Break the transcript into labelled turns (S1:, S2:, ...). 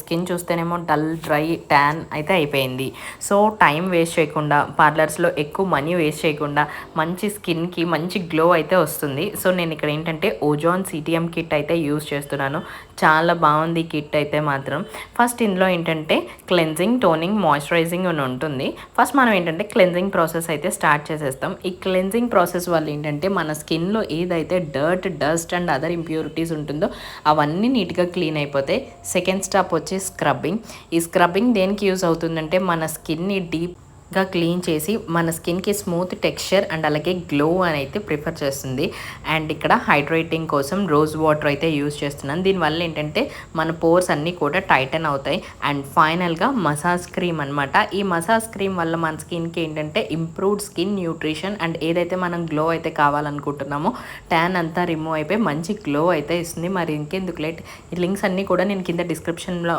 S1: Skin చూస్తేనేమో dull dry tan అయితే అయిపోయింది. సో టైం వేస్ట్ చేయకుండా పార్లర్స్లో ఎక్కువ మనీ వేస్ట్ చేయకుండా మంచి స్కిన్కి మంచి గ్లో అయితే వస్తుంది. సో నేను ఇక్కడ ఏంటంటే ఓజోన్ సిటిఎం కిట్ అయితే యూజ్ చేస్తున్నాను. చాలా బాగుంది కిట్ అయితే మాత్రం. ఫస్ట్ ఇందులో ఏంటంటే క్లెన్జింగ్, టోనింగ్, మాయిశ్చరైజింగ్ అని ఉంటుంది. ఫస్ట్ మనం ఏంటంటే క్లెన్జింగ్ ప్రాసెస్ అయితే స్టార్ట్ చేసేస్తాం. ఈ క్లెన్జింగ్ ప్రాసెస్ వల్ల ఏంటంటే మన స్కిన్లో ఏదైతే dirt, dust and other impurities ఉంటుందో అవన్నీ నీట్గా క్లీన్ అయిపోతాయి. సెకండ్ స్టెప్ వచ్చి స్క్రబ్బింగ్. ఈ స్క్రబ్బింగ్ దేనికి యూజ్ అవుతుందంటే మన స్కిన్ని డీప్గా క్లీన్ చేసి మన స్కిన్కి స్మూత్ టెక్స్చర్ అండ్ అలాగే గ్లో అని అయితే ప్రిఫర్ చేస్తుంది. అండ్ ఇక్కడ హైడ్రేటింగ్ కోసం రోజ్ వాటర్ అయితే యూజ్ చేస్తున్నాను. దీనివల్ల ఏంటంటే మన పోర్స్ అన్నీ కూడా టైటన్ అవుతాయి. అండ్ ఫైనల్గా మసాజ్ క్రీమ్ అనమాట. ఈ మసాజ్ క్రీమ్ వల్ల మన స్కిన్కి ఏంటంటే ఇంప్రూవ్డ్ స్కిన్ న్యూట్రిషన్ అండ్ ఏదైతే మనం గ్లో అయితే కావాలనుకుంటున్నామో ట్యాన్ అంతా రిమూవ్ అయిపోయి మంచి గ్లో అయితే ఇస్తుంది. మరి ఇంకెందుకు లేట్, ఈ లింక్స్ అన్నీ కూడా నేను కింద డిస్క్రిప్షన్లో